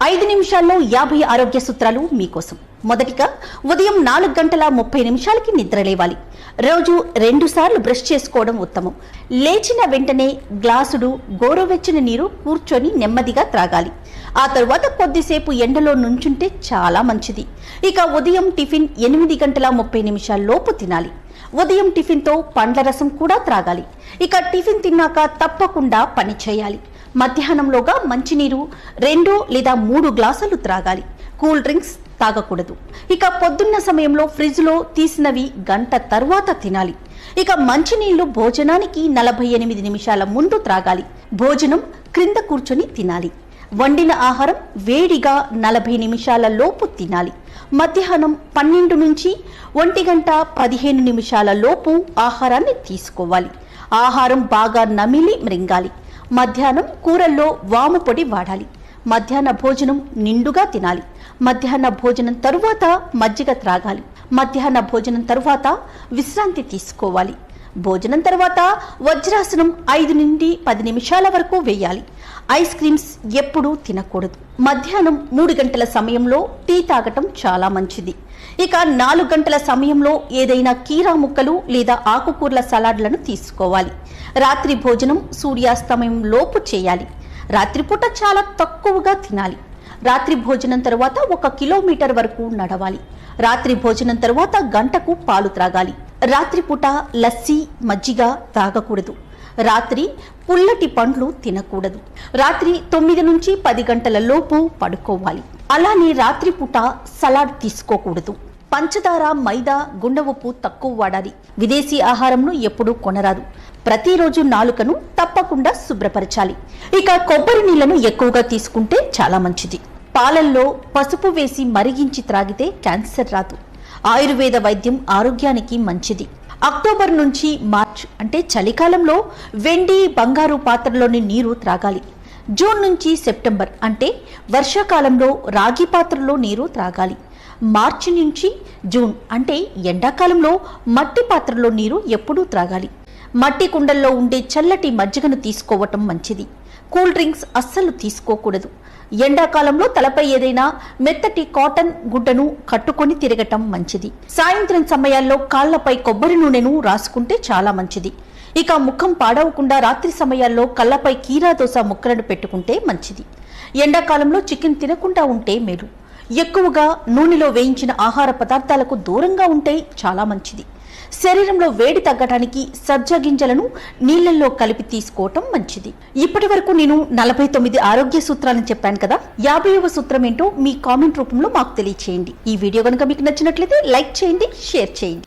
5 నిమిషాల్లో 50 ఆరోగ్య సూత్రాలు మీకోసం. మొదటిగా ఉదయం 4:30 నిద్ర లేవాలి. రోజు 2 సార్లు బ్రష్ చేసుకోవడం ఉత్తమం. లేచిన వెంటనే గ్లాసుడు గోరువెచ్చని నీరు కూర్చొని నెమ్మదిగా త్రాగాలి. ఆ తరువాత కొద్దిసేపు ఎండలో నుంచుంటే చాలా మంచిది. ఇక ఉదయం టిఫిన్ 8:30 తినాలి. ఉదయం టిఫిన్తో పండ్ల రసం కూడా త్రాగాలి. ఇక టిఫిన్ తిన్నాక తప్పకుండా పని చేయాలి. మధ్యాహ్నంలోగా మంచినీరు 2 లేదా 3 గ్లాసులు త్రాగాలి. కూల్ డ్రింక్స్ తాగకూడదు. ఇక పొద్దున్న సమయంలో ఫ్రిడ్జ్లో తీసినవి గంట తర్వాత తినాలి. ఇక మంచినీళ్లు భోజనానికి 48 నిమిషాల ముందు త్రాగాలి. భోజనం క్రింద కూర్చొని తినాలి. వండిన ఆహారం వేడిగా 40 నిమిషాల లోపు తినాలి. మధ్యాహ్నం 12 నుంచి 1:15 లోపు ఆహారాన్ని తీసుకోవాలి. ఆహారం బాగా నమిలి మృంగాలి. మధ్యాహ్నం కూరల్లో వాము పొడి వాడాలి. మధ్యాహ్న భోజనం నిండుగా తినాలి. మధ్యాహ్న భోజనం తరువాత మజ్జిగ త్రాగాలి. మధ్యాహ్న భోజనం తరువాత విశ్రాంతి తీసుకోవాలి. భోజనం తర్వాత వజ్రాసనం 5 నుండి 10 నిమిషాల వరకు వేయాలి. ఐస్ క్రీమ్స్ ఎప్పుడూ తినకూడదు. మధ్యాహ్నం 3 గంటల సమయంలో టీ తాగటం చాలా మంచిది. ఇక 4 గంటల సమయంలో ఏదైనా కీరా ముక్కలు లేదా ఆకుకూరల సలాడ్లను తీసుకోవాలి. రాత్రి భోజనం సూర్యాస్తమయం లోపు చేయాలి. రాత్రిపూట చాలా తక్కువగా తినాలి. రాత్రి భోజనం తరువాత 1 కిలోమీటర్ వరకు నడవాలి. రాత్రి భోజనం తరువాత గంటకు పాలు త్రాగాలి. రాత్రిపూట లస్సీ మజ్జిగ తాగకూడదు. రాత్రి పుల్లటి పండ్లు తినకూడదు. రాత్రి 9 నుంచి 10 గంటల లోపు పడుకోవాలి. అలానే రాత్రిపూట సలాడ్ తీసుకోకూడదు. పంచదార, మైదా, గుండె ఉప్పు తక్కువ వాడాలి. విదేశీ ఆహారంను ఎప్పుడూ కొనరాదు. ప్రతిరోజు నాలుకను తప్పకుండా శుభ్రపరచాలి. ఇక కొబ్బరి నీళ్లను ఎక్కువగా తీసుకుంటే చాలా మంచిది. పాలల్లో పసుపు వేసి మరిగించి త్రాగితే క్యాన్సర్ రాదు. ఆయుర్వేద వైద్యం ఆరోగ్యానికి మంచిది. అక్టోబర్ నుంచి మార్చ్ అంటే చలికాలంలో వెండి, బంగారు పాత్రలోని నీరు త్రాగాలి. జూన్ నుంచి సెప్టెంబర్ అంటే వర్షాకాలంలో రాగి పాత్రలో నీరు త్రాగాలి. మార్చి నుంచి జూన్ అంటే ఎండాకాలంలో మట్టి పాత్రలో నీరు ఎప్పుడూ త్రాగాలి. మట్టి కుండల్లో ఉండే చల్లటి మజ్జిగను తీసుకోవటం మంచిది. కూల్ డ్రింక్స్ అస్సలు తీసుకోకూడదు. ఎండాకాలంలో తలపై ఏదైనా మెత్తటి కాటన్ గుడ్డను కట్టుకొని తిరగటం మంచిది. సాయంత్రం సమయాల్లో కాళ్లపై కొబ్బరి నూనెను రాసుకుంటే చాలా మంచిది. ఇక ముఖం పాడవకుండా రాత్రి సమయాల్లో కళ్ళపై కీరా దోస ముక్కలను పెట్టుకుంటే మంచిది. ఎండాకాలంలో చికెన్ తినకుండా ఉంటే మేలు. ఎక్కువగా నూనెలో వేయించిన ఆహార పదార్థాలకు దూరంగా ఉంటే చాలా మంచిది. శరీరంలో వేడి తగ్గడానికి సబ్జా గింజలను నీళ్లలో కలిపి తీసుకోవటం మంచిది. ఇప్పటి వరకు నేను 49 ఆరోగ్య సూత్రాలను చెప్పాను కదా. 50వ సూత్రం ఏంటో మీ కామెంట్ రూపంలో మాకు తెలియచేయండి. ఈ వీడియో కనుక మీకు నచ్చినట్లయితే లైక్ చేయండి, షేర్ చేయండి.